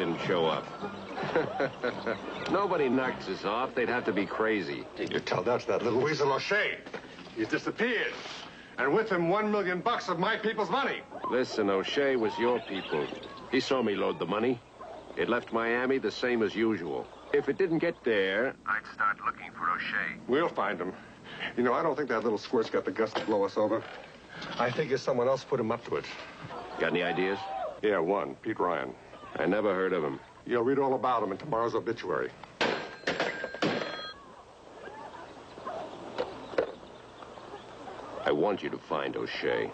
didn't show up. Nobody knocks us off. They'd have to be crazy. You tell that to that little weasel O'Shea. He's disappeared. And with him, $1 million of my people's money. Listen, O'Shea was your people. He saw me load the money. It left Miami the same as usual. If it didn't get there, I'd start looking for O'Shea. We'll find him. You know, I don't think that little squirt's got the guts to blow us over. I think it's someone else put him up to it. Got any ideas? Yeah, one. Pete Ryan. I never heard of him. You'll read all about him in tomorrow's obituary. I want you to find O'Shea.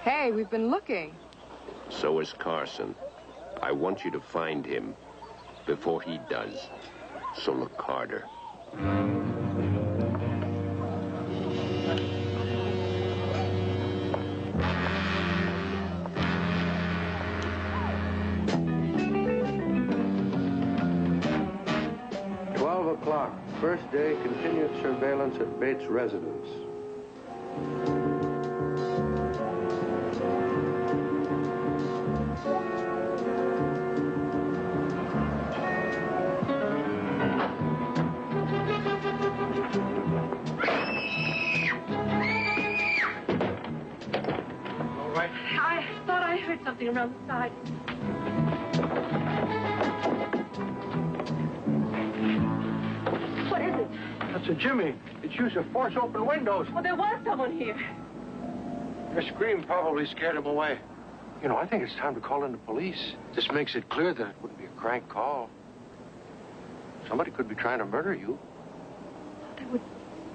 Hey, we've been looking. So is Carson. I want you to find him before he does. So look harder. First day, continued surveillance at Bates' residence. All right. I thought I heard something around the side. That's a Jimmy. It's used to force open windows. Well, there was someone here. Your scream probably scared him away. You know, I think it's time to call in the police. This makes it clear that it wouldn't be a crank call. Somebody could be trying to murder you.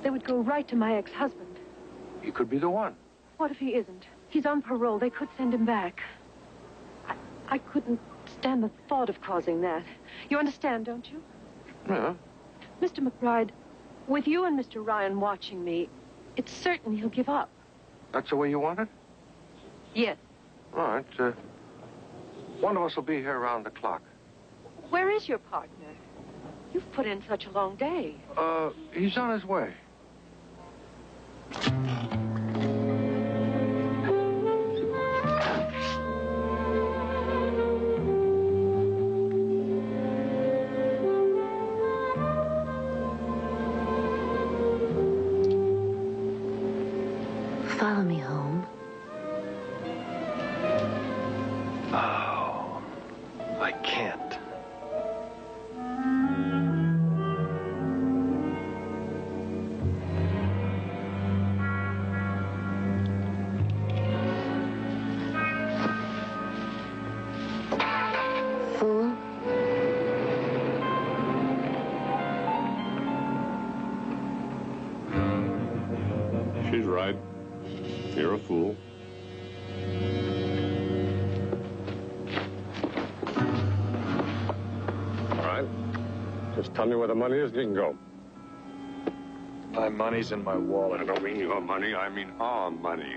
They would go right to my ex-husband. He could be the one. What if he isn't? He's on parole. They could send him back. I couldn't stand the thought of causing that. You understand, don't you? Yeah. Mr. McBride, with you and Mr. Ryan watching me, it's certain he'll give up. That's the way you want it? Yes. All right. One of us will be here around the clock. Where is your partner? You've put in such a long day. He's on his way. Follow me home. Oh, I can't. Fool. She's right. You're a fool. All right. Just tell me where the money is and you can go. My money's in my wallet. I don't mean your money. I mean our money.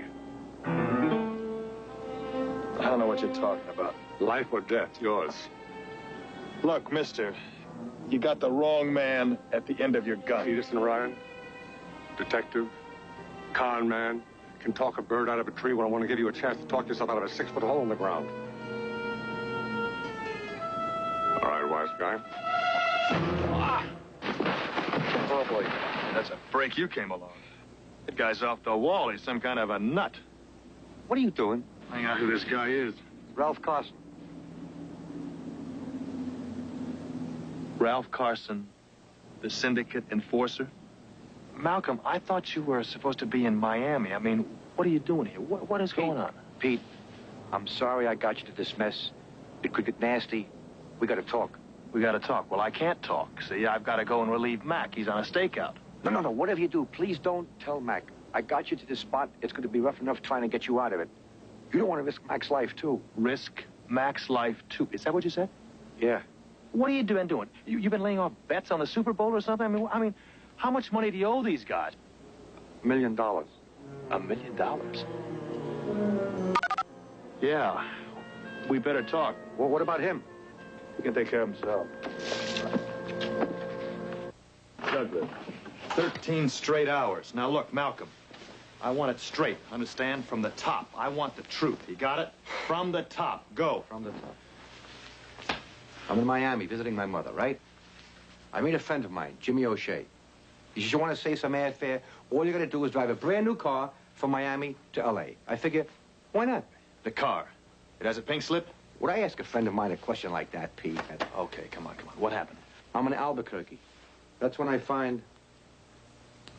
I don't know what you're talking about. Life or death, yours. Look, mister, you got the wrong man at the end of your gun. Peterson Ryan, detective, con man, can talk a bird out of a tree when I want to give you a chance to talk yourself out of a 6-foot hole in the ground. All right, wise guy. Oh, boy. That's a break you came along. That guy's off the wall. He's some kind of a nut. What are you doing? Finding out who this guy is. Ralph Carson. Ralph Carson, the syndicate enforcer? Malcolm, I thought you were supposed to be in Miami. I mean, what are you doing here? What is going on? Pete, I'm sorry I got you to this mess. It could get nasty. We gotta talk. We gotta talk. Well, I can't talk. See, I've got to go and relieve Mac. He's on a stakeout. No. Whatever you do, please don't tell Mac. I got you to this spot. It's going to be rough enough trying to get you out of it. You don't want to risk Mac's life, too. Risk Mac's life, too. Is that what you said? Yeah. What are you doing? You've been laying off bets on the Super Bowl or something? I mean, how much money do you owe these guys? $1 million. $1 million? Yeah. We better talk. Well, what about him? He can take care of himself. Douglas, 13 straight hours. Now, look, Malcolm, I want it straight. Understand? From the top. I want the truth. You got it? From the top. Go. From the top. I'm in Miami visiting my mother, right? I meet a friend of mine, Jimmy O'Shea. He says, you want to save some airfare? All you got to do is drive a brand new car from Miami to L.A. I figure, why not? The car. It has a pink slip? Would I ask a friend of mine a question like that, Pete? Okay, come on. What happened? I'm in Albuquerque. That's when I find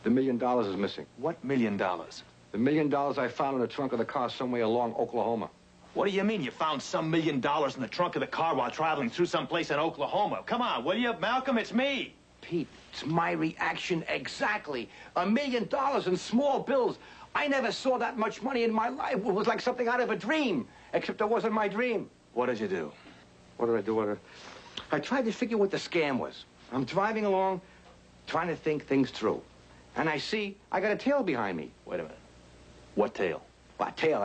the $1 million is missing. What $1 million? The $1 million I found in the trunk of the car somewhere along Oklahoma. What do you mean you found some $1 million in the trunk of the car while traveling through some place in Oklahoma? Come on, will you? Malcolm, it's me. Pete, it's my reaction exactly. $1 million in small bills. I never saw that much money in my life. It was like something out of a dream, except it wasn't my dream. What did you do? What did I do? I tried to figure what the scam was. I'm driving along, trying to think things through. And I see I got a tail behind me. Wait a minute. What tail? Well, a tail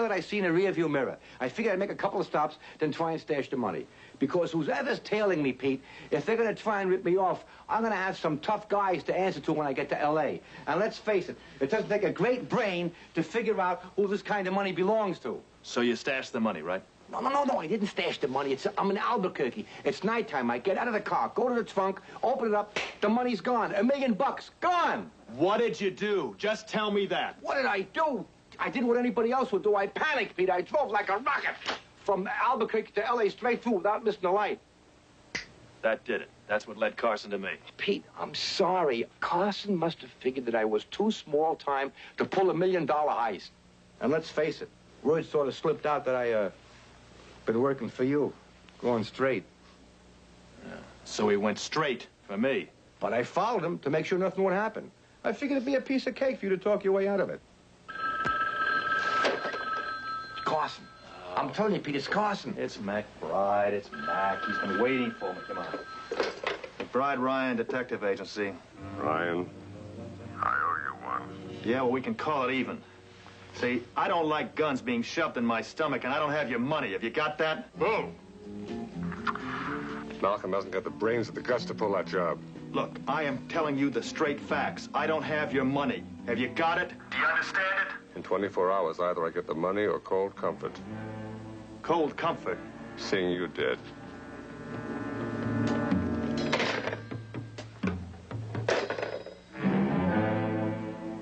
that I see in a rearview mirror. I figured I'd make a couple of stops, then try and stash the money. Because whoever's tailing me, Pete, if they're going to try and rip me off, I'm going to have some tough guys to answer to when I get to L.A. And let's face it, it doesn't take a great brain to figure out who this kind of money belongs to. So you stashed the money, right? No, I didn't stash the money. I'm in Albuquerque. It's nighttime. I get out of the car, go to the trunk, open it up, the money's gone. $1 million, gone. What did you do? Just tell me that. What did I do? I did what anybody else would do. I panicked, Pete. I drove like a rocket from Albuquerque to L.A. straight through without missing a light. That did it. That's what led Carson to me. Pete, I'm sorry. Carson must have figured that I was too small time to pull $1 million heist. And let's face it, word sort of slipped out that I, been working for you, going straight. Yeah. So he went straight for me. But I followed him to make sure nothing would happen. I figured it'd be a piece of cake for you to talk your way out of it. It's Carson. I'm telling you, Pete, it's Carson. It's McBride. It's Mac. He's been waiting for me. Come on. McBride Ryan Detective Agency. Ryan, I owe you one. Yeah, well, we can call it even. See, I don't like guns being shoved in my stomach, and I don't have your money. Have you got that? Boom. Malcolm hasn't got the brains or the guts to pull that job. Look, I am telling you the straight facts. I don't have your money. Have you got it? Do you understand it? In 24 hours, either I get the money or cold comfort. Cold comfort. Seeing you dead.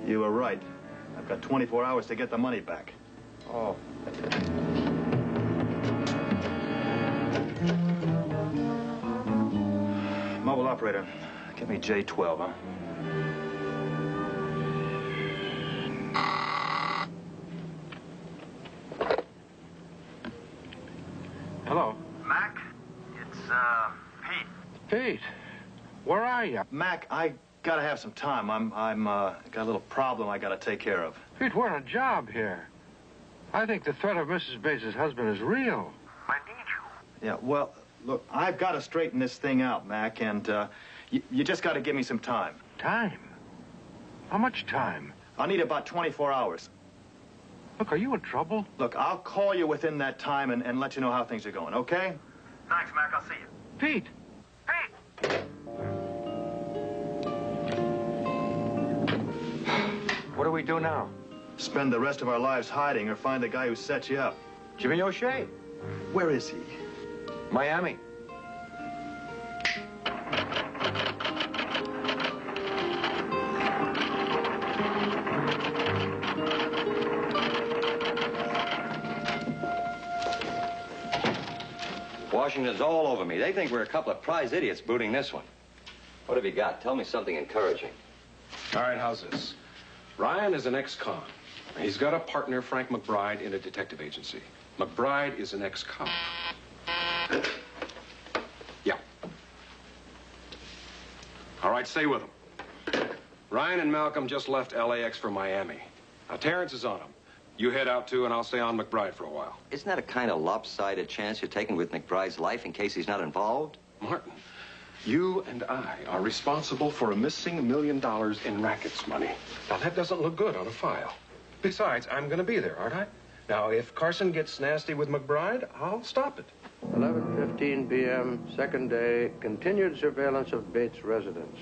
You were right. I've got 24 hours to get the money back. Oh. Mobile operator, give me J12, huh? Hello. Mac, it's, Pete. Pete, where are you? Mac, I gotta have some time. I'm got a little problem I gotta take care of. Pete, we're on a job here. I think the threat of Mrs. Bates' husband is real. I need you. Yeah, well, look, I've got to straighten this thing out, Mac, and, you just gotta give me some time. Time? How much time? I'll need about 24 hours. Look, are you in trouble? Look, I'll call you within that time and let you know how things are going, okay? Thanks, Mac. I'll see you. Pete! What do we do now? Spend the rest of our lives hiding or find the guy who set you up. Jimmy O'Shea. Where is he? Miami. Washington's all over me. They think we're a couple of prize idiots booting this one. What have you got? Tell me something encouraging. All right, how's this? Ryan is an ex-con. He's got a partner, Frank McBride, in a detective agency. McBride is an ex-cop. Yeah. All right, stay with him. Ryan and Malcolm just left LAX for Miami. Now, Terrence is on him. You head out, too, and I'll stay on McBride for a while. Isn't that a kind of lopsided chance you're taking with McBride's life in case he's not involved? Martin, you and I are responsible for a missing $1 million in rackets money. Now, that doesn't look good on a file. Besides, I'm going to be there, aren't I? Now, if Carson gets nasty with McBride, I'll stop it. 11:15 p.m., second day, continued surveillance of Bates' residence.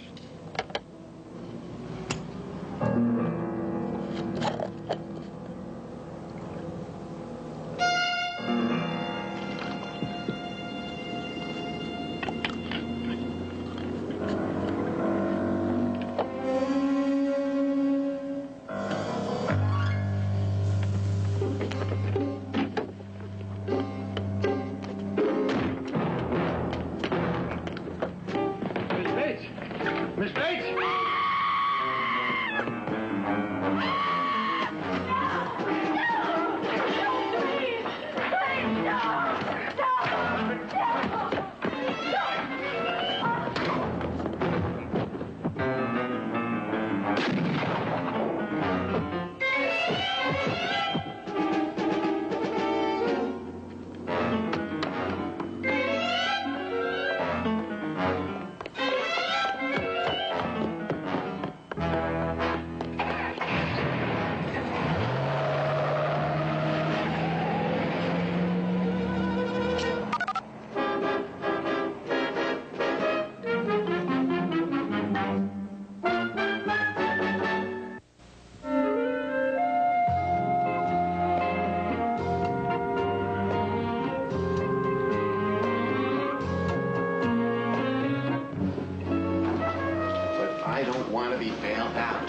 to be bailed out.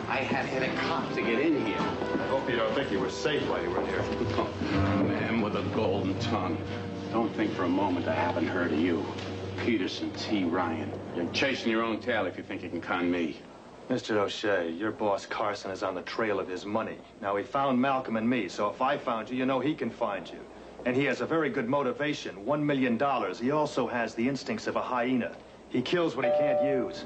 I had to hit a cop to get in here. I hope you don't think you were safe while you were here. Man with a golden tongue. Don't think for a moment I haven't heard of you. Peterson T. Ryan. You're chasing your own tail if you think you can con me. Mr. O'Shea, your boss Carson is on the trail of his money. Now, he found Malcolm and me, so if I found you, you know he can find you. And he has a very good motivation, $1 million. He also has the instincts of a hyena. He kills what he can't use.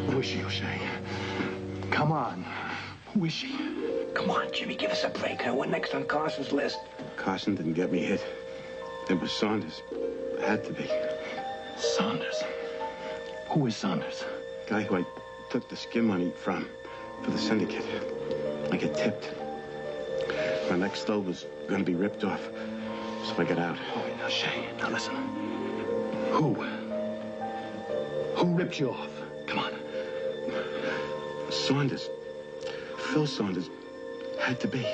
Who is she, O'Shea? Come on. Who is she? Come on, Jimmy, give us a break. We're next on Carson's list. Carson didn't get me hit. It was Saunders. It had to be. Saunders? Who is Saunders? Guy who I took the skim money from for the syndicate. I get tipped. My next stove was going to be ripped off, so I got out. Oh, now, O'Shea, now listen. Who? Who ripped you off? Come on. Saunders. Phil Saunders. Had to be.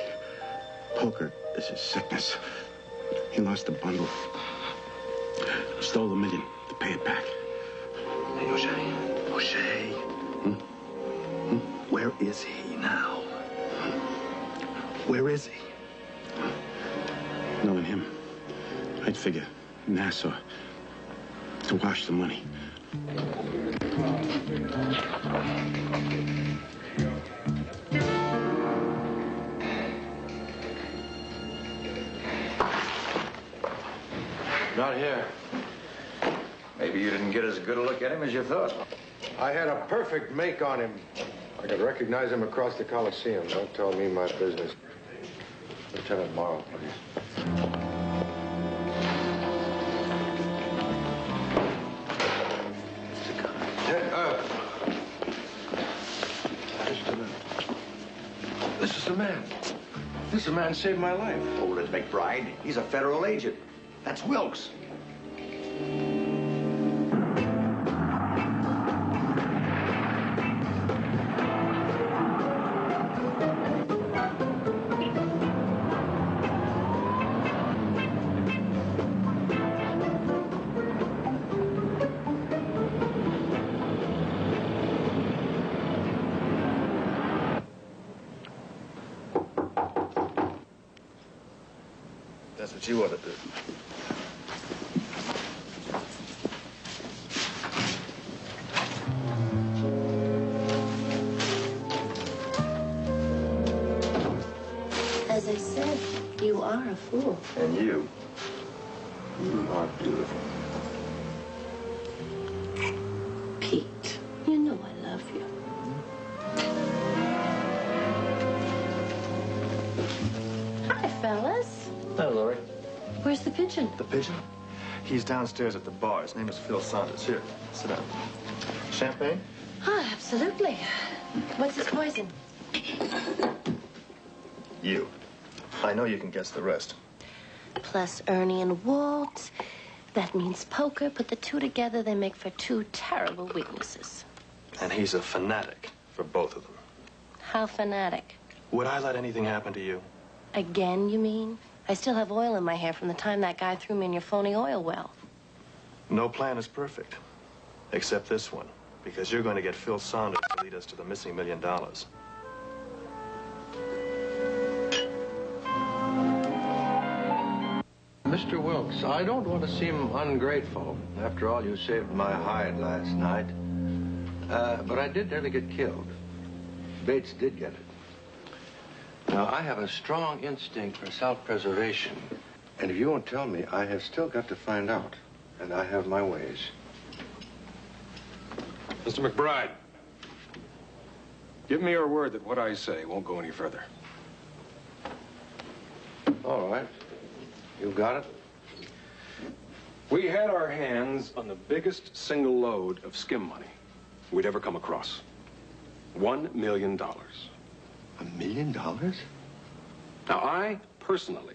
Poker is his sickness. He lost a bundle. Stole $1 million to pay it back. Hey, O'Shea. O'Shea. Where is he now? Where is he? Knowing him, I'd figure Nassau to wash the money. Not here. Maybe you didn't get as good a look at him as you thought. I had a perfect make on him. I could recognize him across the Coliseum. Don't tell me my business. Lieutenant Morrow, please. This is the man. This is the man who saved my life. Hold it, McBride. He's a federal agent. That's Wilkes. That's what you ought to do. As I said, you are a fool. And you are beautiful. Pete, you know I love you. Hi, fellas. Hello, Lori. Where's the pigeon? The pigeon? He's downstairs at the bar. His name is Phil Saunders. Here, sit down. Champagne? Oh, absolutely. What's his poison? You. I know you can guess the rest. Plus Ernie and Walt. That means poker. Put the two together, they make for two terrible weaknesses. And he's a fanatic for both of them. How fanatic? Would I let anything happen to you? Again, you mean? I still have oil in my hair from the time that guy threw me in your phony oil well. No plan is perfect. Except this one. Because you're going to get Phil Saunders to lead us to the missing $1 million. Mr. Wilkes, I don't want to seem ungrateful. After all, you saved my hide last night. But I did nearly get killed. Bates did get it. Now, I have a strong instinct for self-preservation. And if you won't tell me, I have still got to find out. And I have my ways. Mr. McBride, give me your word that what I say won't go any further. All right. You got it? We had our hands on the biggest single load of skim money we'd ever come across. $1 million. $1 million? Now, I, personally,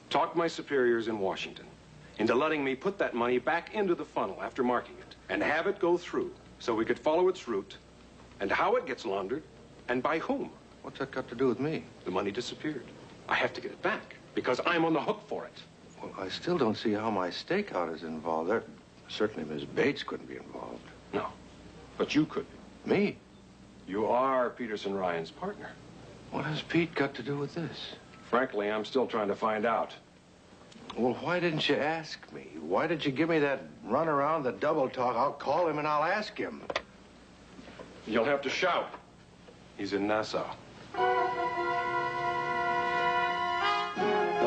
talked my superiors in Washington into letting me put that money back into the funnel after marking it and have it go through so we could follow its route and how it gets laundered and by whom. What's that got to do with me? The money disappeared. I have to get it back because I'm on the hook for it. Well, I still don't see how my stakeout is involved. There, certainly Ms. Bates couldn't be involved. No, but you could be. Me? You are Peterson Ryan's partner. What has Pete got to do with this? Frankly, I'm still trying to find out. Well, why didn't you ask me? Why did you give me that run around the double talk? I'll call him and I'll ask him. You'll have to shout. He's in Nassau. The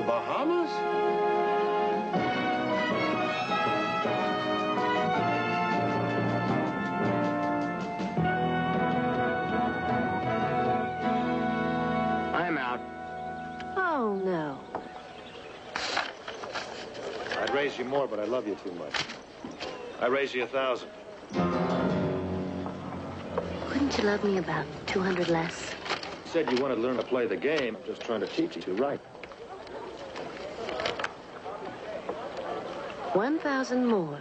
Bahamas? I'm out. Oh, no. I'd raise you more, but I love you too much. I raise you 1,000. Couldn't you love me about 200 less? You said you wanted to learn to play the game. I'm just trying to teach you to, right? 1,000 more.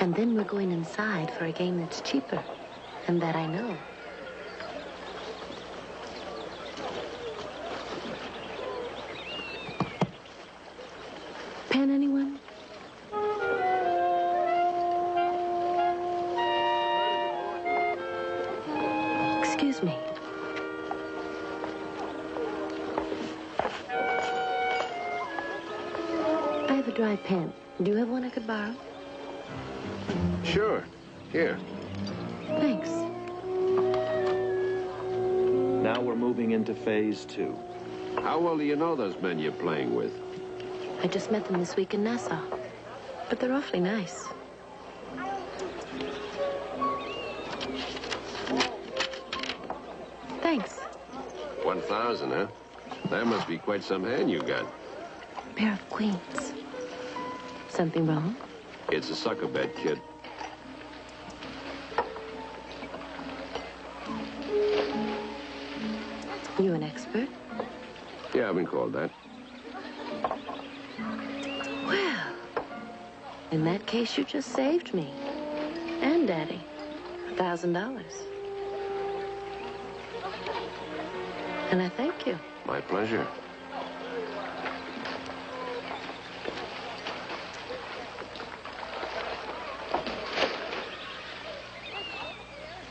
And then we're going inside for a game that's cheaper. And that I know. Pen, anyone? Excuse me. I have a dry pen. Do you have one I could borrow? Sure. Here. Thanks. Now we're moving into phase 2. How well do you know those men you're playing with? I just met them this week in Nassau. But they're awfully nice. Thanks. 1,000, huh? That must be quite some hand you got. Pair of queens. Something wrong? It's a sucker bet, kid. You an expert? Yeah, I've been called that. Well, in that case, you just saved me. And Daddy. $1,000. And I thank you. My pleasure.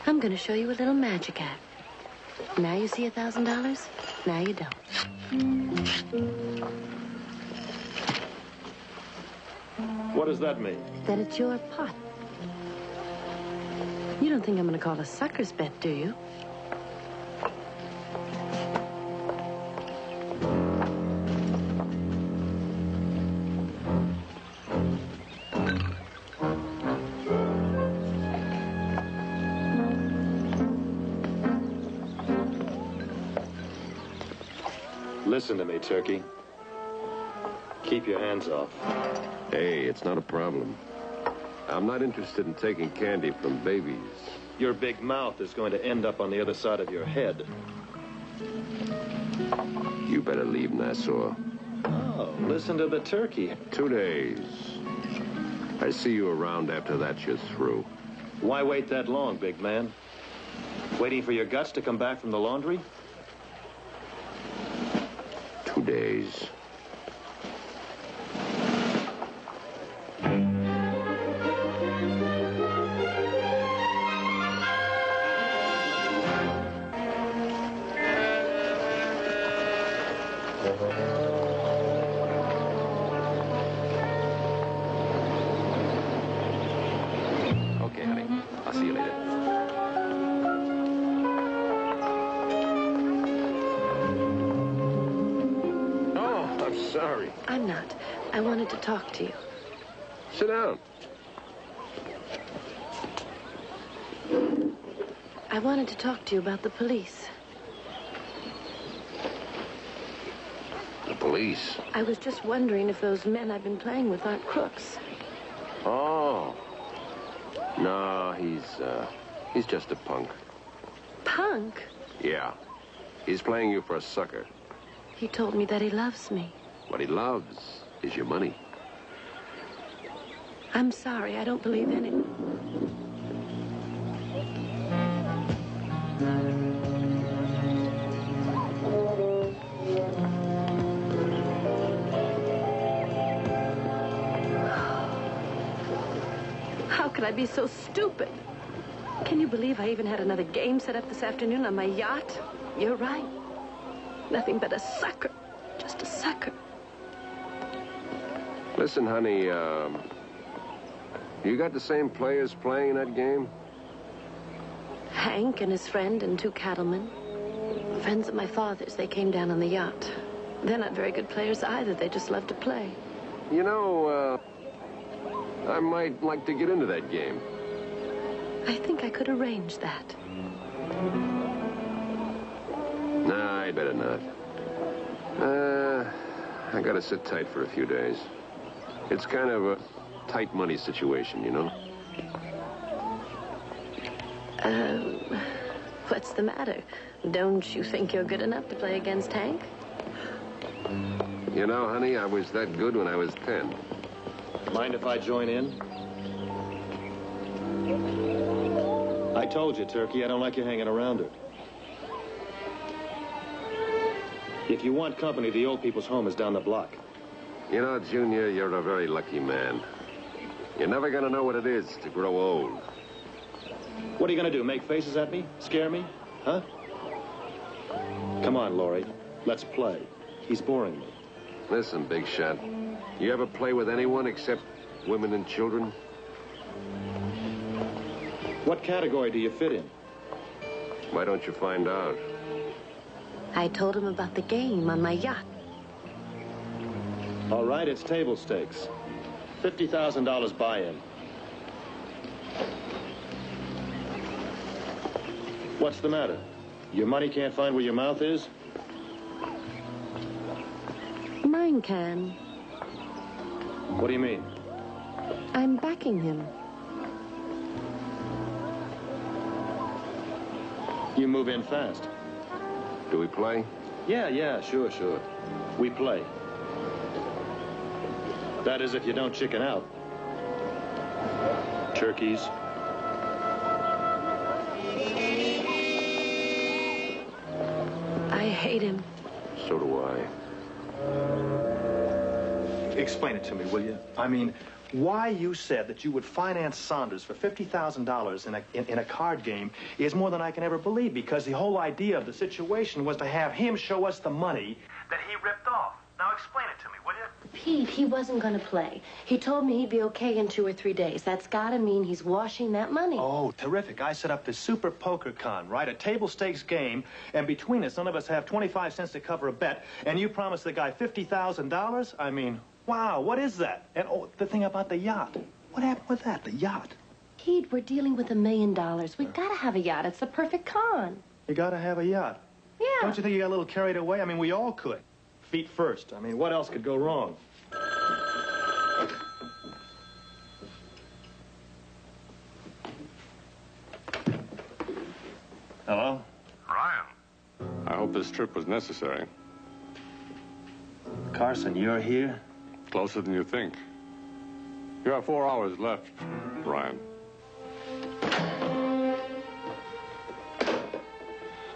I'm going to show you a little magic act. Now you see $1,000. Now you don't. What does that mean? That it's your pot. You don't think I'm going to call a sucker's bet, do you? Listen to me, Turkey. Keep your hands off. Hey, it's not a problem. I'm not interested in taking candy from babies. Your big mouth is going to end up on the other side of your head. You better leave Nassau. Oh, listen to the turkey. 2 days. I see you around after that you're through. Why wait that long, big man? Waiting for your guts to come back from the laundry? 2 days. Okay, honey. I'll see you later. Sorry. I'm not. I wanted to talk to you. Sit down. I wanted to talk to you about the police. The police? I was just wondering if those men I've been playing with aren't crooks. Oh. No, he's just a punk. Punk? Yeah. He's playing you for a sucker. He told me that he loves me. What he loves is your money. I'm sorry, I don't believe in it. How could I be so stupid? Can you believe I even had another game set up this afternoon on my yacht? You're right. Nothing but a sucker. Just a sucker. Listen, honey, you got the same players playing that game? Hank and his friend and two cattlemen. Friends of my father's. They came down on the yacht. They're not very good players either. They just love to play. You know, I might like to get into that game. I think I could arrange that. Nah, I'd better not. I gotta sit tight for a few days. It's kind of a tight money situation, you know? What's the matter? Don't you think you're good enough to play against Hank? You know, honey, I was that good when I was 10. Mind if I join in? I told you, Turkey, I don't like you hanging around her. If you want company, the old people's home is down the block. You know, Junior, you're a very lucky man. You're never gonna know what it is to grow old. What are you gonna do, make faces at me? Scare me? Huh? Come on, Laurie. Let's play. He's boring me. Listen, big shot. You ever play with anyone except women and children? What category do you fit in? Why don't you find out? I told him about the game on my yacht. All right, it's table stakes. $50,000 buy-in. What's the matter? Your money can't find where your mouth is? Mine can. What do you mean? I'm backing him. You move in fast. Do we play? Yeah, sure. We play. That is, if you don't chicken out. Turkeys. I hate him. So do I. Explain it to me, will you? I mean, why you said that you would finance Saunders for $50,000 in a card game is more than I can ever believe, because the whole idea of the situation was to have him show us the money that he ripped off. Now explain it to me, will you? Pete, he wasn't going to play. He told me he'd be okay in 2 or 3 days. That's got to mean he's washing that money. Oh, terrific. I set up this super poker con, right? A table stakes game, and between us, none of us have 25 cents to cover a bet, and you promised the guy $50,000? I mean, wow, what is that? And oh, the thing about the yacht. What happened with that, the yacht? Pete, we're dealing with $1 million. We got to have a yacht. It's the perfect con. You got to have a yacht. Yeah. Don't you think you got a little carried away? I mean, we all could. Feet first. I mean, what else could go wrong? Hello? Ryan, I hope this trip was necessary. Carson, you're here? Closer than you think. You have 4 hours left, Ryan.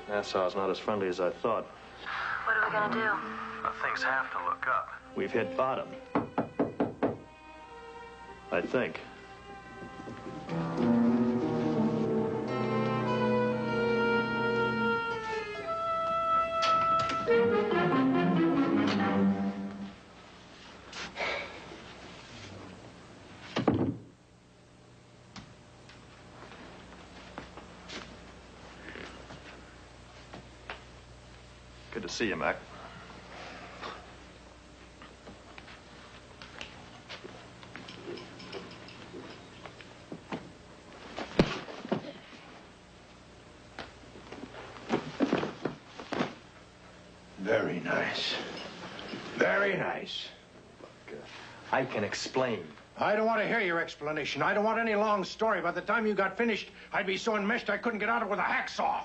Nassau's not as friendly as I thought. What are we gonna do? Things have to look up. We've hit bottom. I think. Good to see you, Mac. Very nice. Very nice. I can explain. I don't want to hear your explanation. I don't want any long story. By the time you got finished, I'd be so enmeshed I couldn't get out of it with a hacksaw.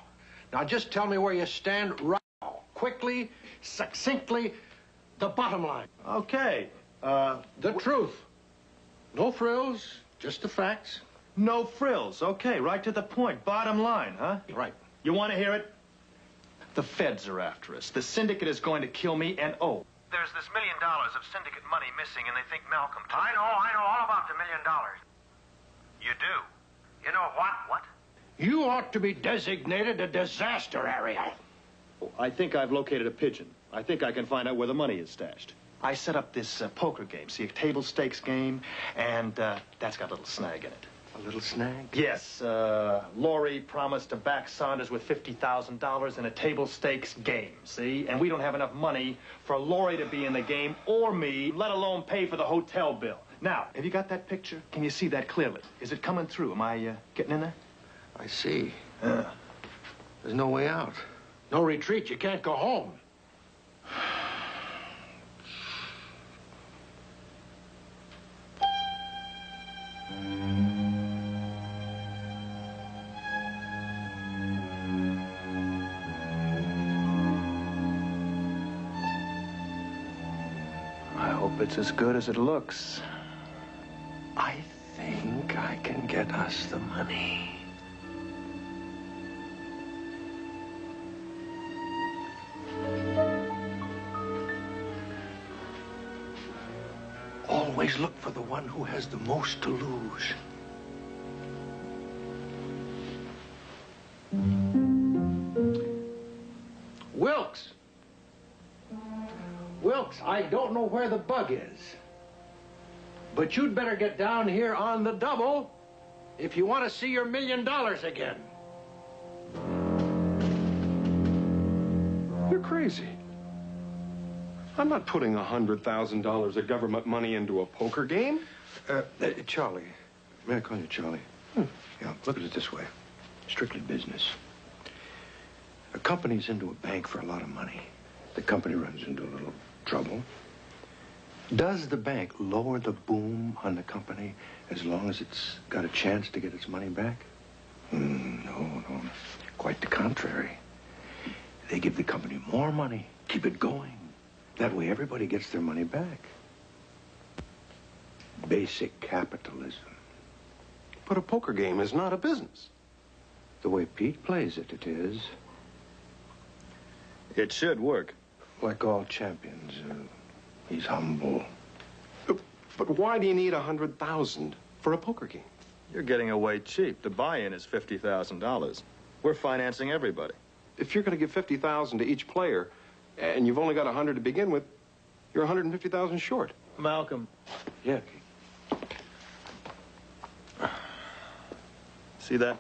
Now just tell me where you stand right quickly, succinctly, the bottom line. Okay. The truth. No frills, just the facts. No frills. Okay, right to the point. Bottom line, huh? Right. You want to hear it? The feds are after us. The syndicate is going to kill me, and oh, there's this $1 million of syndicate money missing, and they think Malcolm took it. I know all about the $1 million. You do? You know what? What? You ought to be designated a disaster area. I think I've located a pigeon. I think I can find out where the money is stashed. I set up this poker game, see, a table stakes game, and that's got a little snag in it. A little snag? Yes, Laurie promised to back Saunders with $50,000 in a table stakes game, see? And we don't have enough money for Laurie to be in the game or me, let alone pay for the hotel bill. Now, have you got that picture? Can you see that clearly? Is it coming through? Am I getting in there? I see. There's no way out. No retreat. You can't go home. I hope it's as good as it looks. I think I can get us the money. Always look for the one who has the most to lose. Wilkes! Wilkes, I don't know where the bug is. But you'd better get down here on the double if you want to see your $1 million again. You're crazy. I'm not putting $100,000 of government money into a poker game. Charlie. May I call you Charlie? Yeah, look at it this way. Strictly business. A company's into a bank for a lot of money. The company runs into a little trouble. Does the bank lower the boom on the company as long as it's got a chance to get its money back? No. Quite the contrary. They give the company more money, keep it going. That way everybody gets their money back. Basic capitalism. But a poker game is not a business. The way Pete plays it, it is. It should work. Like all champions, he's humble. But why do you need $100,000 for a poker game? You're getting away cheap. The buy-in is $50,000. We're financing everybody. If you're going to give $50,000 to each player, and you've only got 100 to begin with, you're 150,000 short. Malcolm. Yeah. See that?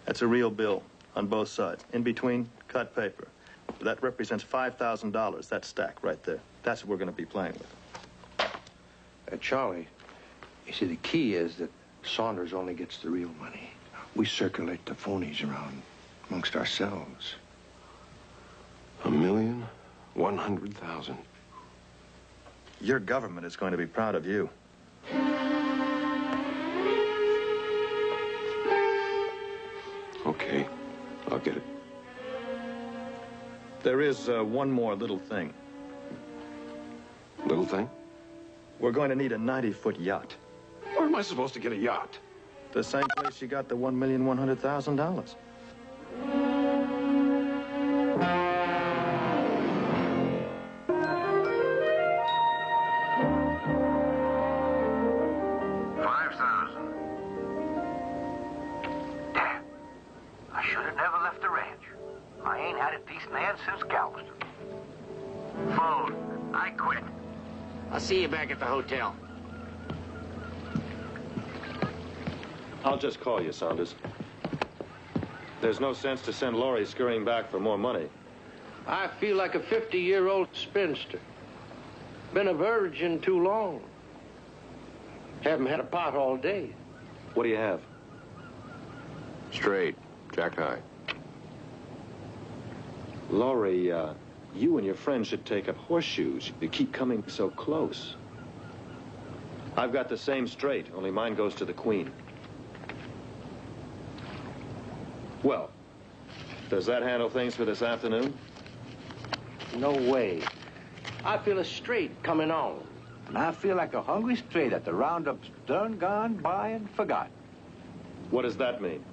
That's a real bill on both sides. In between, cut paper. That represents $5,000, that stack right there. That's what we're going to be playing with. Charlie, you see, the key is that Saunders only gets the real money. We circulate the phonies around amongst ourselves. $1,100,000. Your government is going to be proud of you. Okay, I'll get it. There is one more little thing. Little thing? We're going to need a 90-foot yacht. Where am I supposed to get a yacht? The same place you got the $1,100,000. See you back at the hotel. I'll just call you, Saunders. There's no sense to send Laurie scurrying back for more money. I feel like a 50-year-old spinster. Been a virgin too long. Haven't had a pot all day. What do you have? Straight. Jack high. Laurie, you and your friend should take up horseshoes. You keep coming so close. I've got the same straight, only mine goes to the queen. Well, does that handle things for this afternoon? No way. I feel a straight coming on. And I feel like a hungry stray that the roundup's done gone by and forgot. What does that mean?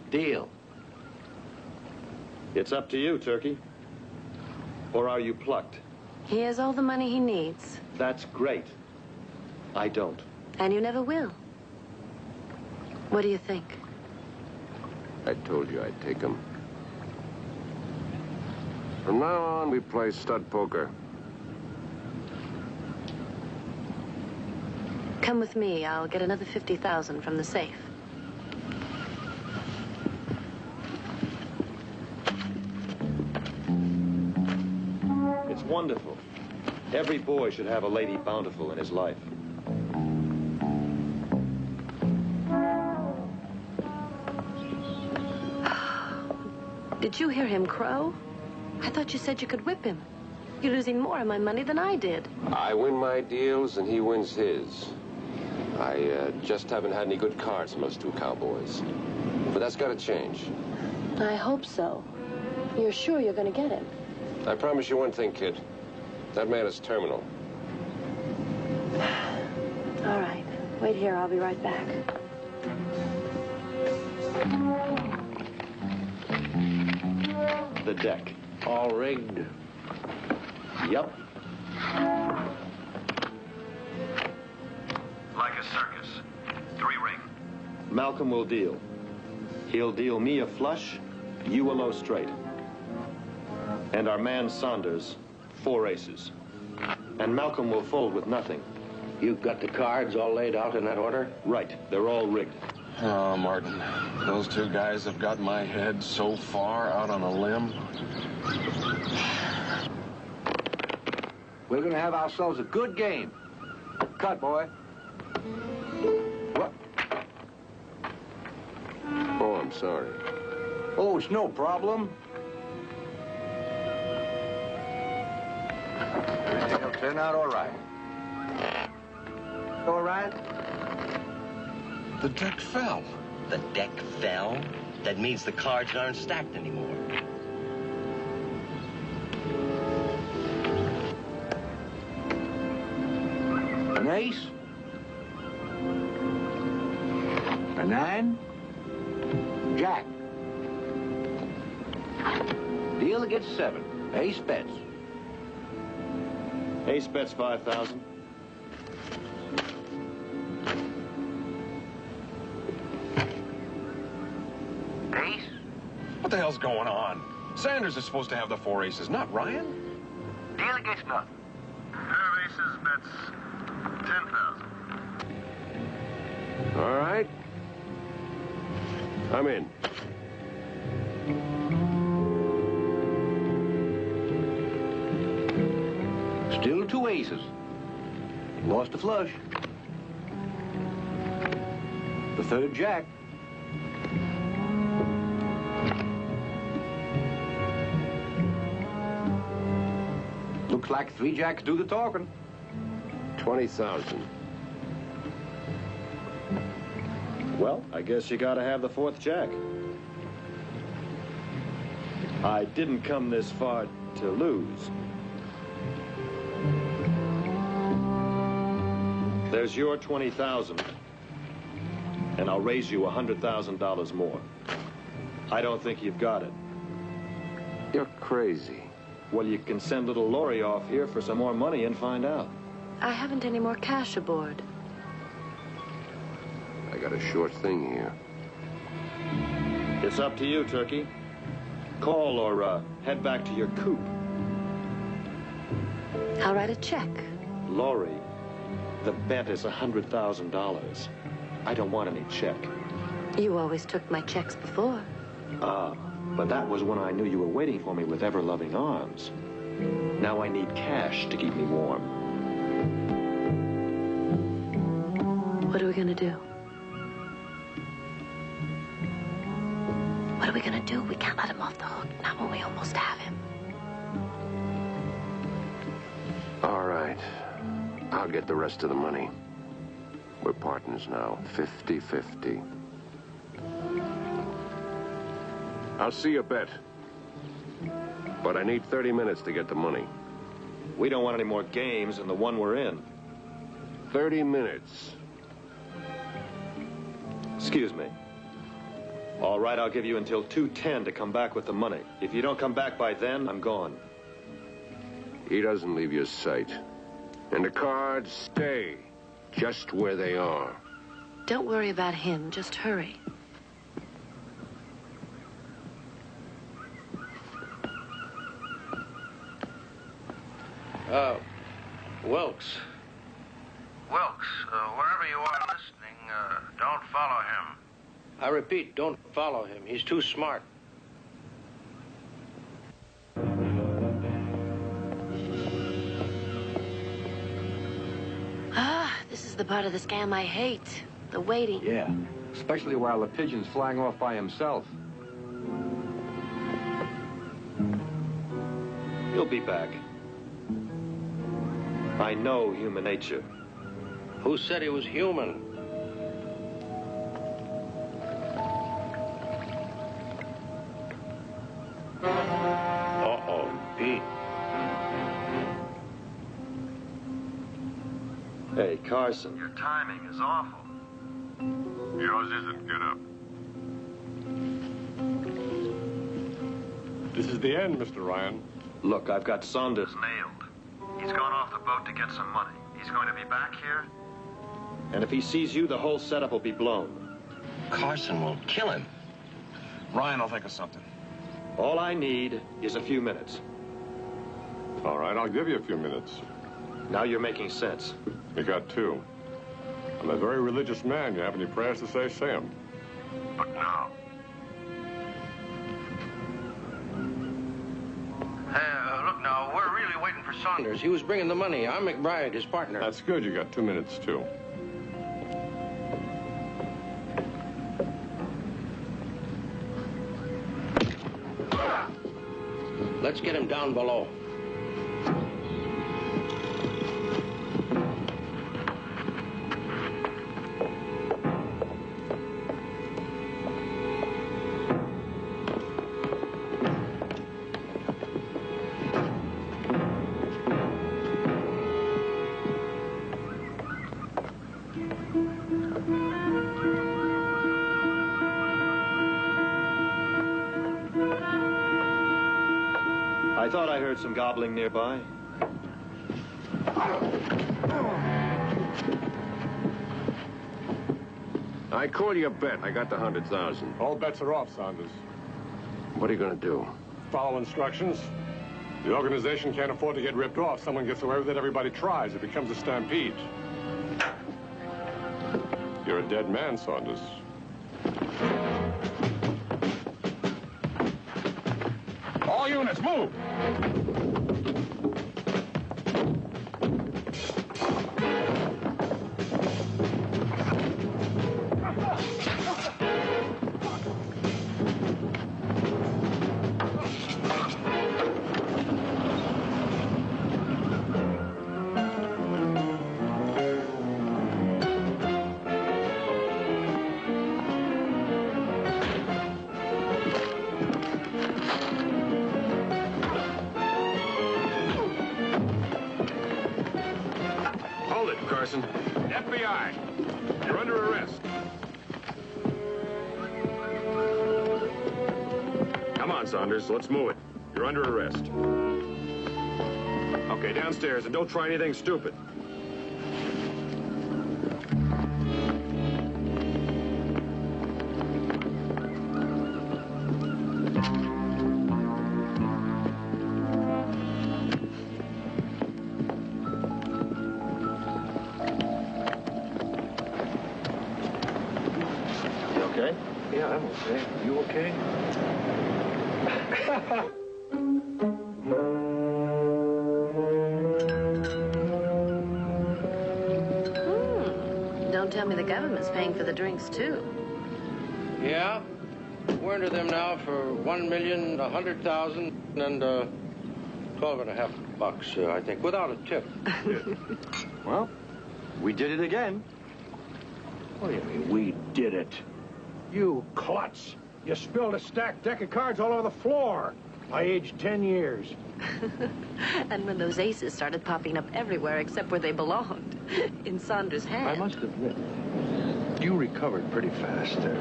Deal. It's up to you, Turkey. Or are you plucked? He has all the money he needs. That's great. I don't. And you never will. What do you think? I told you I'd take him. From now on, we play stud poker. Come with me. I'll get another 50,000 from the safe. It's wonderful. Every boy should have a Lady Bountiful in his life. Did you hear him crow? I thought you said you could whip him. You're losing more of my money than I did. I win my deals and he wins his. I just haven't had any good cards from those two cowboys. But that's got to change. I hope so. You're sure you're going to get him? I promise you one thing, kid. That man is terminal. All right. Wait here. I'll be right back. The deck. All rigged. Yep. Like a circus. 3-ring. Malcolm will deal. He'll deal me a flush, you a low straight. And our man Saunders, 4 aces. And Malcolm will fold with nothing. You've got the cards all laid out in that order? Right. They're all rigged. Oh, Martin, those two guys have got my head so far out on a limb. We're gonna have ourselves a good game. Cut, boy. What? Oh, I'm sorry. Oh, it's no problem. Everything will turn out all right. All right? The deck fell. The deck fell? That means the cards aren't stacked anymore. An ace. A 9. Jack. Dealer gets 7. Ace bets. Ace bets 5,000. Ace? What the hell's going on? Sanders is supposed to have the 4 aces, not Ryan. Dealer gets nothing. Pair of aces bets 10,000. All right. I'm in. Still 2 aces. Lost a flush. The 3rd jack. Looks like 3 jacks do the talking. 20,000. Well, I guess you gotta have the 4th jack. I didn't come this far to lose. There's your 20,000, and I'll raise you $100,000 more. I don't think you've got it. You're crazy. Well, you can send little Laurie off here for some more money and find out. I haven't any more cash aboard. I got a sure thing here. It's up to you, Turkey. Call or head back to your coop. I'll write a check. Laurie, the bet is $100,000. I don't want any check. You always took my checks before. But that was when I knew you were waiting for me with ever-loving arms. Now I need cash to keep me warm. What are we gonna do? What are we gonna do? We can't let him off the hook, not when we almost have him. All right. I'll get the rest of the money. We're partners now, 50-50. I'll see you bet. But I need 30 minutes to get the money. We don't want any more games than the one we're in. 30 minutes. Excuse me. All right, I'll give you until 2:10 to come back with the money. If you don't come back by then, I'm gone. He doesn't leave your sight. And the cards stay just where they are. Don't worry about him. Just hurry. Wilkes. Wilkes, wherever you are listening, don't follow him. I repeat, don't follow him. He's too smart. This is the part of the scam I hate. The waiting. Yeah, especially while the pigeon's flying off by himself. You'll be back. I know human nature. Who said he was human? Uh-oh, Pete. Hey, Carson. Your timing is awful. Yours isn't. Get up. This is the end, Mr. Ryan. Look, I've got Saunders nailed. He's gone off the boat to get some money. He's going to be back here? And if he sees you, the whole setup will be blown. Carson will kill him. Ryan, I'll think of something. All I need is a few minutes. All right, I'll give you a few minutes. Now you're making sense. You got two. I'm a very religious man. You have any prayers to say them. But now. Look now, we're really waiting for Saunders. He was bringing the money. I'm McBride, his partner. That's good. You got 2 minutes, too. Let's get him down below. I thought I heard some gobbling nearby. I call you a bet. I got the 100,000. All bets are off, Saunders. What are you going to do? Follow instructions. The organization can't afford to get ripped off. Someone gets away with it, everybody tries. It becomes a stampede. You're a dead man, Saunders. All units, move! Carson. FBI, you're under arrest. Come on, Saunders. Let's move it. You're under arrest. Okay, downstairs, and don't try anything stupid. Yeah, I'm okay. You okay? Don't tell me the government's paying for the drinks, too. Yeah. We're into them now for $1,100,000 and $12.50, I think, without a tip. Well, we did it again. What do you mean, we did it? You klutz. You spilled a stacked deck of cards all over the floor. I aged 10 years. And when those aces started popping up everywhere except where they belonged, in Saunders' hand. I must admit, you recovered pretty fast there.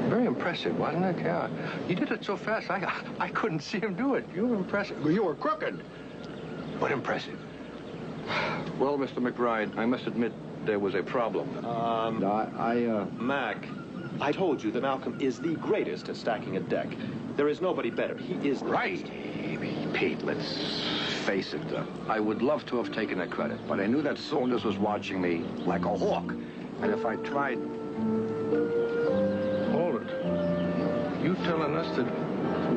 Very impressive, wasn't it? Yeah. You did it so fast, I couldn't see him do it. You were impressive. You were crooked, but impressive. Well, Mr. McBride, I must admit there was a problem. Mac, I told you that Malcolm is the greatest at stacking a deck. There is nobody better. He is the right. Pete, let's face it. I would love to have taken the credit, but I knew that Saunders was watching me like a hawk. And if I tried... Hold it. You telling us that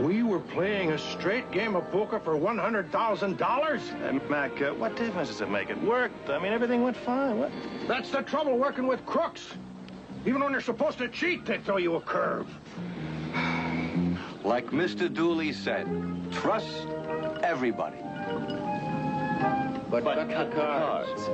we were playing a straight game of poker for $100,000? Mac, what difference does it make? It worked. I mean, everything went fine. What? That's the trouble working with crooks. Even when they're supposed to cheat, they throw you a curve. Like Mr. Dooley said, trust everybody. But cut the cards.